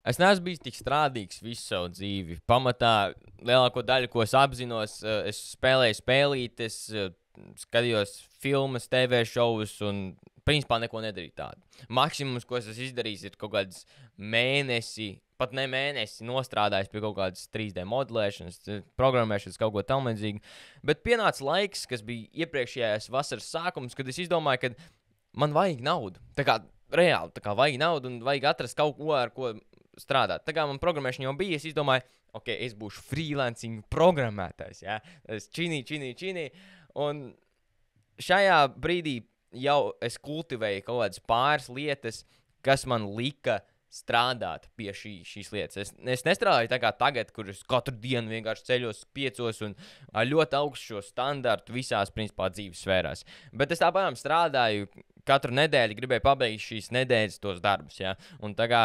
Es neesmu bijis tik strādīgs visu savu dzīvi. Pamatā lielāko daļu, ko es apzinos, es spēlēju spēlītes, skatījos filmas, TV šovus un principā neko nedarīju tādu. Maksimums, ko es esmu izdarījis, ir kaut kāds mēnesi, pat ne mēnesi, nostrādājis pie kaut kādas 3D modelēšanas, programmēšanas, kaut ko tamlīdzīgu. Bet pienāca laiks, kas bija iepriekšējais vasaras sākums, kad es izdomāju, ka man vajag naudu. Tā kā reāli, tā kā vajag naudu un vajag atrast kaut ko, ar ko strādāt. Tā kā man programmēšana jau bija, es izdomāju, ok, es būšu freelancing programmētājs, jā. Es činī. Un šajā brīdī jau es kultivēju kaut kādas pāris lietas, kas man lika strādāt pie šīs lietas. Es nestrādāju tā kā tagad, kur es katru dienu vienkārši ceļos 5 un ar ļoti augstu šo standartu visās, principā, dzīves sfērās. Bet es tāpēc strādāju katru nedēļu, gribēju pabeigt šīs nedēļas tos darbus, jā. Un tā kā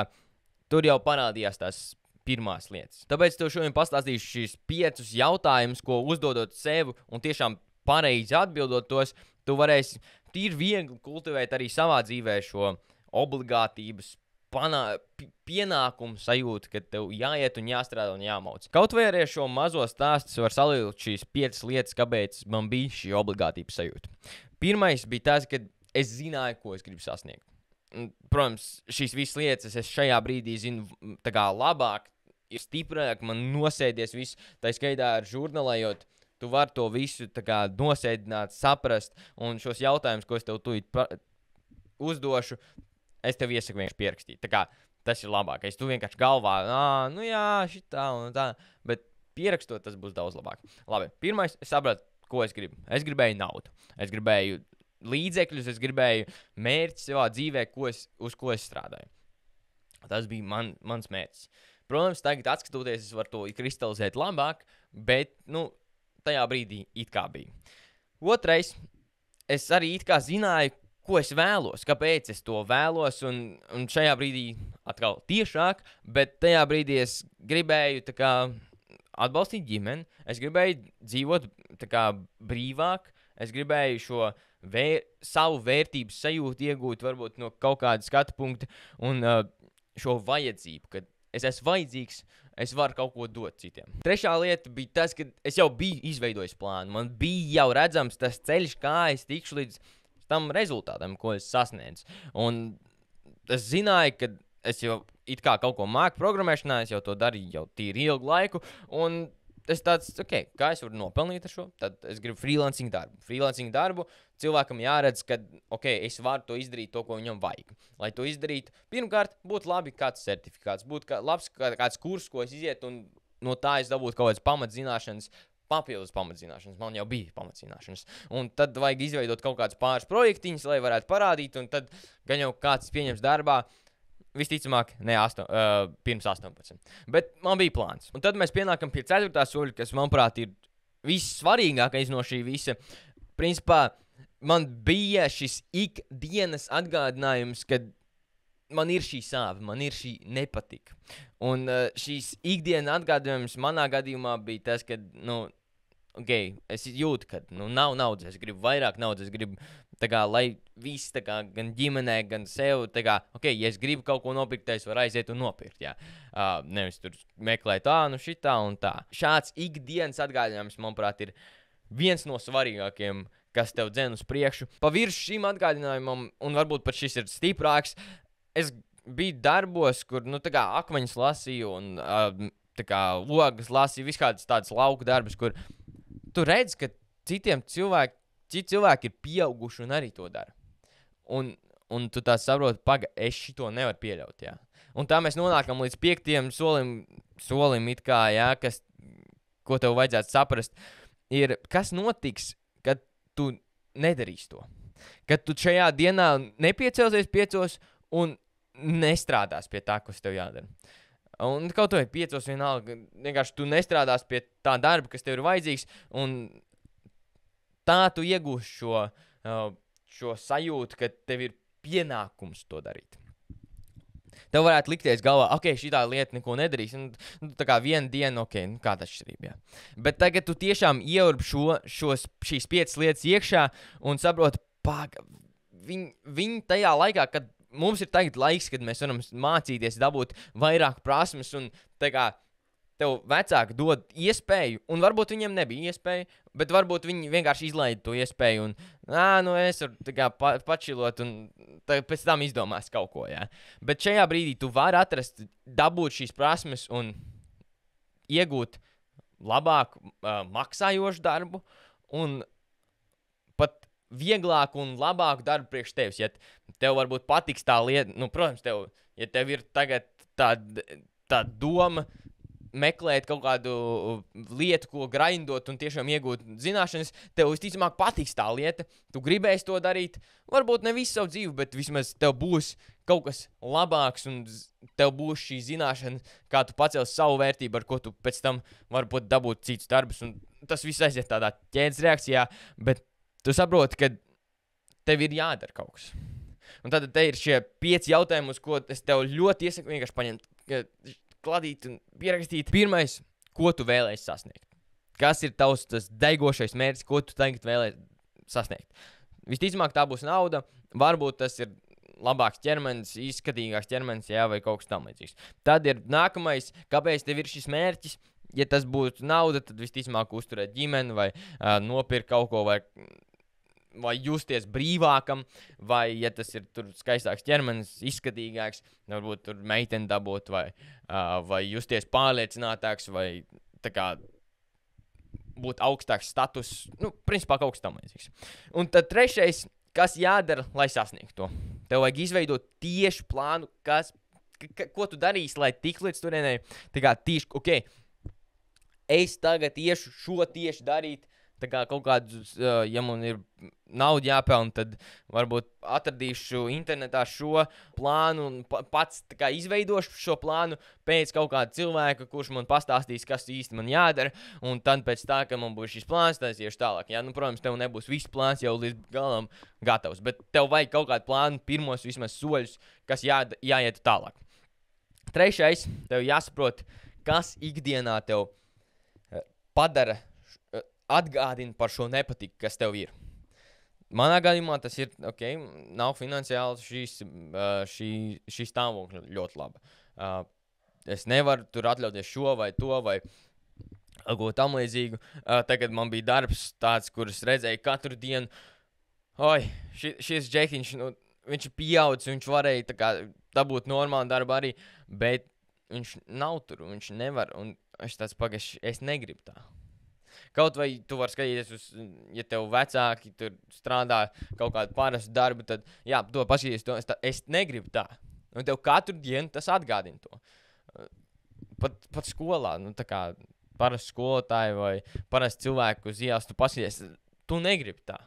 tur jau parādījās tās pirmās lietas. Tāpēc tev šodien pastāstīšu šīs 5 jautājumus, ko uzdodot sev un tiešām pareizi atbildot tos, tu varēsi tīri viegli kultivēt arī savā dzīvē šo obligātības pienākumu sajūtu, ka tev jāiet un jāstrādā un jāmauc. Kaut vai arī šo mazo stāstu var savilkt šīs 5 lietas, kāpēc man bija šī obligātības sajūta. Pirmais bija tas, ka es zināju, ko es gribu sasniegt. Protams, šīs visas lietas es šajā brīdī zinu tā kā labāk, ir stiprāk, man nosēdies viss, tā skaitā ar žurnālējot, tu vari to visu tā kā nosēdināt, saprast, un šos jautājumus, ko es tev tūlīt uzdošu, es tev iesaku vienkārši pierakstīt. Tā kā tas ir labākais. Tu vienkārši galvā, nu jā, šitā un tā, bet pierakstot tas būs daudz labāk. Labi, pirmais, es sapratu, ko es gribu. Es gribēju naudu. Es gribēju līdzekļus, es gribēju mērķi savā dzīvē, uz ko es strādāju. Tas bija mans mērķis. Protams, tagad atskatoties, es varu to kristalizēt labāk, bet, tajā brīdī it kā bija. Otrais, es arī it kā zināju, ko es vēlos, kāpēc es to vēlos, un šajā brīdī atkal tiešāk, bet tajā brīdī es gribēju tā kā atbalstīt ģimeni, es gribēju dzīvot tā kā brīvāk, es gribēju šo savu vērtības sajūtu iegūt varbūt no kaut kāda skatu punkta un šo vajadzību, kad es esmu vajadzīgs, es varu kaut ko dot citiem. Trešā lieta bija tas, ka es jau biju izveidojis plānu. Man bija jau redzams tas ceļš, kā es tikšu līdz tam rezultātam, ko es sasniedzu. Un es zināju, ka es jau it kā kaut ko māku programmēšanā, es jau to darīju jau tīri ilgu laiku, un es tāds, ok, kā es varu nopelnīt ar šo? Tad es gribu freelancing darbu. Freelancing darbu cilvēkam jāredz, ka, ok, es varu to izdarīt, to, ko viņam vajag. Lai to izdarītu, pirmkārt, būtu labi kāds certifikāts, būtu labs kāds kurs, ko es izietu, un no tā es dabūtu kaut kādas pamatzināšanas, papildus pamatzināšanas. Man jau bija pamatzināšanas. Un tad vajag izveidot kaut kādus pāris projektiņus, lai varētu parādīt, un tad gan jau kāds pieņems darbā, visticamāk, pirms 18. Bet man bija plāns. Un tad mēs pienākam pie 4. soļa, kas, manuprāt, ir vissvarīgākais no šī visa. Principā, man bija šis ikdienas atgādinājums, ka man ir šī sāpe, man ir šī nepatika. Un šīs ikdienas atgādinājums manā gadījumā bija tas, ka, ok, es jūtu, ka nav naudas, es gribu vairāk naudas, es gribu, tā kā, lai viss, tā kā, gan ģimenē, gan sev, tā kā, ok, ja es gribu kaut ko nopirkt, tad es varu aiziet un nopirkt, jā. Nevis tur meklēt šitā un tā. Šāds ikdienas atgādinājums, manuprāt, ir viens no svarīgākiem, kas tev dzen uz priekšu. Pa virs šim atgādinājumam, un varbūt pat šis ir stiprāks, es biju darbos, kur, tā kā akmeņus lasīju un, tā kā, logas lasīju, viskādas tādas lauku darbus, kur tu redz, ka citi cilvēki ir pieauguši un arī to dara. Un tu tā saproti, es šito nevaru pieļaut, jā. Un tā mēs nonākam līdz 5. solim it kā, jā, ko tev vajadzētu saprast, ir, kas notiks, kad tu nedarīsi to. Kad tu šajā dienā nepiecelsies 5 un nestrādās pie tā, kas tev jādara. Un kaut vai 5 vienalga, vienkārši tu nestrādās pie tā darba, kas tev ir vajadzīgs, un tā tu iegūsi šo sajūtu, ka tev ir pienākums to darīt. Tev varētu likties galvā, ok, šitā lieta neko nedarīs, un tā kā viena diena, ok, kāda atšķirība, jā. Bet tagad tu tiešām ieurbi šīs 5 lietas iekšā un saproti, viņi tajā laikā, kad mums ir tagad laiks, kad mēs varam mācīties, dabūt vairāk prasmes, un tā kā tev vecāki dod iespēju, un varbūt viņiem nebija iespēja, bet varbūt viņi vienkārši izlaida to iespēju, un es varu tā kā pačilot, un pēc tam izdomās kaut ko, jā. Bet šajā brīdī tu vari atrast, dabūt šīs prasmes un iegūt labāku maksājošu darbu, un pat vieglāku un labāku darbu priekš tevis. Ja tev varbūt patiks tā lieta, protams, ja tev ir tagad tā doma meklēt kaut kādu lietu, ko grindot un tiešām iegūt zināšanas, tev visticamāk patiks tā lieta, tu gribēsi to darīt, varbūt ne visu savu dzīvi, bet vismaz tev būs kaut kas labāks un tev būs šī zināšana, kā tu pacels savu vērtību, ar ko tu pēc tam varbūt dabūt citus darbus, un tas viss aiziet tādā ķēdes reakcijā, bet tu saproti, ka tev ir jādara kaut kas. Un tad te ir šie 5 jautājumi, uz ko es tev ļoti iesaku vienkārši paņemt, kladīt un pierakstīt. Pirmais, ko tu vēlēsi sasniegt? Kas ir tavs tas daigošais mērķis, ko tu tagad vēlēsi sasniegt? Visticamāk tā būs nauda, varbūt tas ir labāks ķermenis, izskatīgāks ķermenis, jā, vai kaut kas tam līdzīgs. Tad ir nākamais, kāpēc tev ir šis mērķis. Ja tas būtu nauda, tad visticamāk uzturēt ģimeni vai nopirkt kaut ko vai justies brīvākam, vai, ja tas ir tur skaistāks ķermenis, izskatīgāks, varbūt tur meiteni dabūt, vai justies pārliecinātāks, vai tā kā būt augstāks status, principā kaut kas tam līdzīgs. Un tad trešais, kas jādara, lai sasniegtu to. Tev vajag izveidot tieši plānu, ko tu darīsi, lai tik līdz turienei, tā kā tieši, es tagad iešu šo tieši darīt, tā kā kaut kādus, ja man ir nauda jāpelna, tad varbūt atradīšu internetā šo plānu un pats tā kā izveidošu šo plānu pēc kaut kāda cilvēka, kurš man pastāstīs, kas īsti man jādara, un tad pēc tā, ka man būs šis plāns, tad es iešu tālāk. Jā, protams, tev nebūs viss plāns jau līdz galam gatavs, bet tev vajag kaut kādu plānu, pirmos vismaz soļus, kas jāiet tālāk. Trešais, tev jāsaprot, kas ikdienā tev padara, atgādina par šo nepatiku, kas tev ir. Manā gadījumā tas ir, nav finansiāli šī stāvokļa ļoti laba. Es nevaru tur atļauties šo vai to vai ko tam līdzīgu. Tagad man bija darbs tāds, kurus redzēju katru dienu. Šis džekiņš, viņš ir pieaudzis, viņš varēja tā kā dabūt normālu darbu arī, bet viņš nav tur, viņš nevar, un es tāds es negribu tā. Kaut vai tu vari skatīties, ja tev vecāki tur strādā kaut kādu parastu darbu, tad, jā, to paskatīties, es negribu tā. Un tev katru dienu tas atgādina to. Pat skolā, tā kā parasti skolotāji vai parasti cilvēki uz ielas, tu paskaties, tu negribi tā.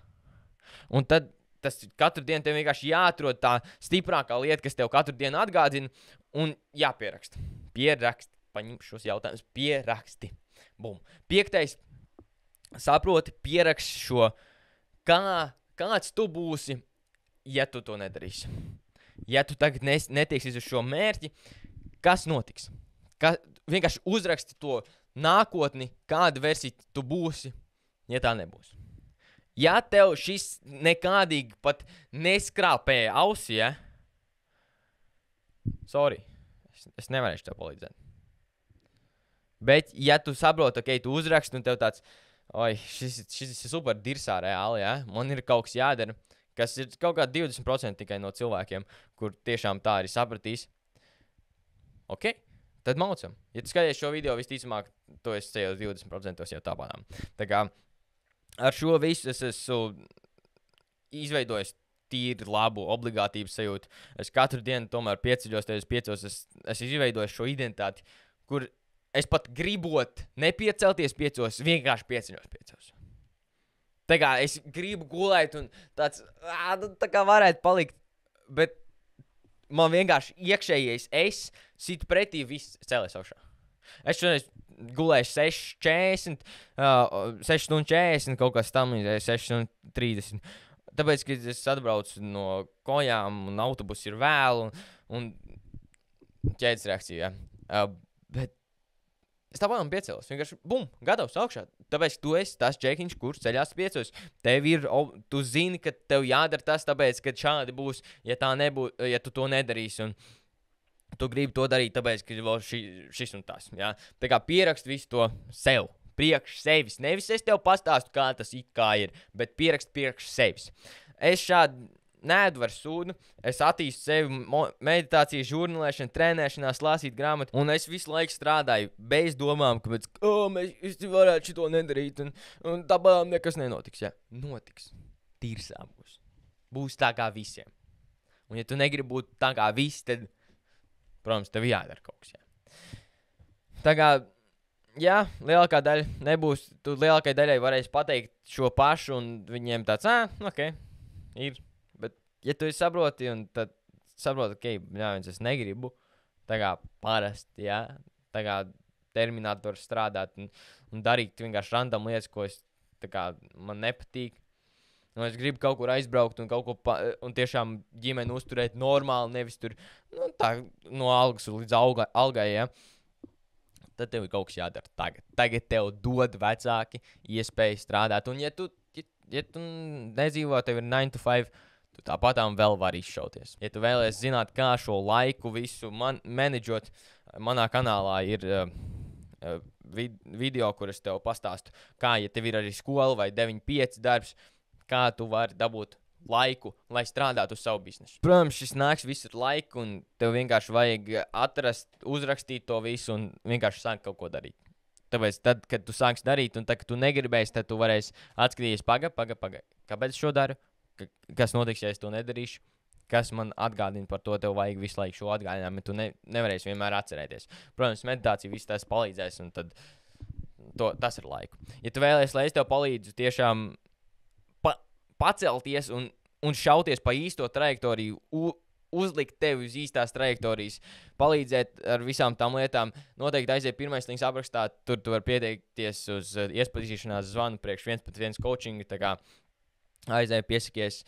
Un tad tas katru dienu tev vienkārši jāatrod tā stiprākā lieta, kas tev katru dienu atgādina, un jāpieraksta. Paņem šos jautājumus, pieraksti. Bum. 5. Saproti, pieraksti šo, kāds tu būsi, ja tu to nedarīsi. Ja tu tagad netieksies uz šo mērķi, kas notiks? Vienkārši uzraksti to nākotni, kāda versija tu būsi, ja tā nebūs. Ja tev šis nekādīgi pat neskrāpēja ausi, ja? Sorry, es nevarēšu tev palīdzēt. Bet, ja tu saproti, tu uzraksti un tev tāds, šis ir super dirsā reāli, ja? Man ir kaut kas jādara, kas ir kaut kā 20% tikai no cilvēkiem, kur tiešām tā arī sapratīs. Tad maucam. Ja tu skaties šo video, visticamāk, to es ceļos 20% jau tāpādām. Tā kā ar šo visu es esmu izveidojis tīri labu obligātības sajūtu. Es katru dienu tomēr pieceļos, tajos 5, es izveidoju šo identitāti, kur es pat gribot nepiecelties 5, vienkārši pieceļos 5. Tā kā es gribu gulēt un tā kā varētu palikt, bet man vienkārši iekšējais es sit pretī viss cēlēs augšā. Es šodien gulēju 6 stundu 40, kaut kas tam, 6 stundu 30. Tāpēc, ka es atbraucu no kojām un autobus ir vēlu un ķēdes reakcija. Bet Es tā pamām piecēlos. Vienkārši, bum, gatavs augšā. Tāpēc tu esi tas džekiņš, kurš ceļās piecos. Tev ir, tu zini, ka tev jādara tas, tāpēc, ka šādi būs, ja tā nebūs, ja tu to nedarīsi. Un tu gribi to darīt, tāpēc, ka vēl šis un tas. Ja? Tā kā pierakst visu to sev. Priekš sevis. Nevis es tev pastāstu, kā tas it kā ir, bet pierakst priekš sevis. Es šādi neēdu ar sūdu, es attīstu sevi meditācijas, žurnālēšana, trenēšanās, lasīt grāmatu, un es visu laiku strādāju bez domām, ka mēs varētu šito nedarīt, un tāpēc nekas nenotiks. Ja? Notiks. Tirsā būs. Būs tā kā visiem. Un ja tu negribi būt tā kā visi, tad, protams, tev jādara kaut kas. Ja? Tā kā, jā, lielākā daļa nebūs, tu lielākai daļai varēsi pateikt šo pašu, un viņiem tāds, ok, ir. Ja tu saproti, un tad saproti, ka, es negribu, tā kā parasti, jā, tā kā terminators strādāt un darīt vienkārši random lietas, ko es, tā kā, man nepatīk. Un es gribu kaut kur aizbraukt un kaut ko, un tiešām ģimeni uzturēt normāli, nevis tur, tā, no algas līdz algai, ja. Tad tev ir kaut kas jādara tagad. Tagad tev dod vecāki iespēju strādāt, un ja tu nedzīvo, tev ir 9 to 5, tu tāpatām vēl vari izšauties. Ja tu vēlies zināt, kā šo laiku visu menedžot, manā kanālā ir video, kur es tev pastāstu, kā, ja tev ir arī skola vai 9-5 darbs, kā tu vari dabūt laiku, lai strādātu uz savu biznesu. Protams, šis nāks visu ar laiku, un tev vienkārši vajag uzrakstīt to visu un vienkārši sākt kaut ko darīt. Tāpēc tad, kad tu sāksi darīt, un tad, kad tu negribēsi, tad tu varēsi atskatīties paga. Kāpēc es šo daru? Kas notiks, ja es to nedarīšu? Kas man atgādina par to? Tev vajag visu laiku šo atgādinājumu, bet tu nevarēsi vienmēr atcerēties. Protams, meditācija viss tas palīdzēs, un tad tas ir laiku. Ja tu vēlies, lai es tev palīdzu tiešām pacelties un šauties pa īsto trajektoriju, uzlikt tevi uz īstās trajektorijas, palīdzēt ar visām tām lietām, noteikti aiziet pirmais links aprakstā, tur tu vari pieteikties uz iepazīšanās zvanu priekš 1-1 coachingu, tā kā aizēja piesakies,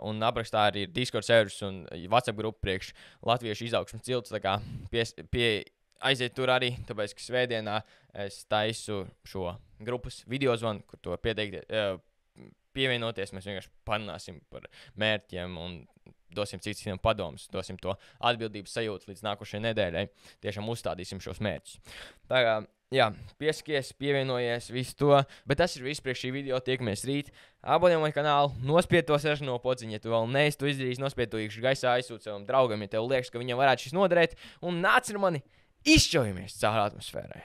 un aprakstā arī ir Discord servers un WhatsApp grupa priekš latviešu izaugsmas cilts, tā kā aiziet tur arī, tāpēc, ka svētdienā es taisu šo grupas videozvanu, kur to pievienoties, mēs vienkārši parunāsim par mērķiem un dosim citiem padomus, dosim to atbildības sajūtu līdz nākošajai nedēļai, tiešām uzstādīsim šos mērķus. Tā kā, jā, piesakies, pievienojies, visu to, bet tas ir viss priekš šī video, tiekamies rīt, abonē manu kanālu, nospied to sarkano podziņu, ja tu vēl neesi to izdarījis, nospied to iekšā gaisā, aizsūt savam draugam, ja tev liekas, ka viņam varētu šis noderēt, un nāc ar mani, izšķaujamies caur atmosfērai.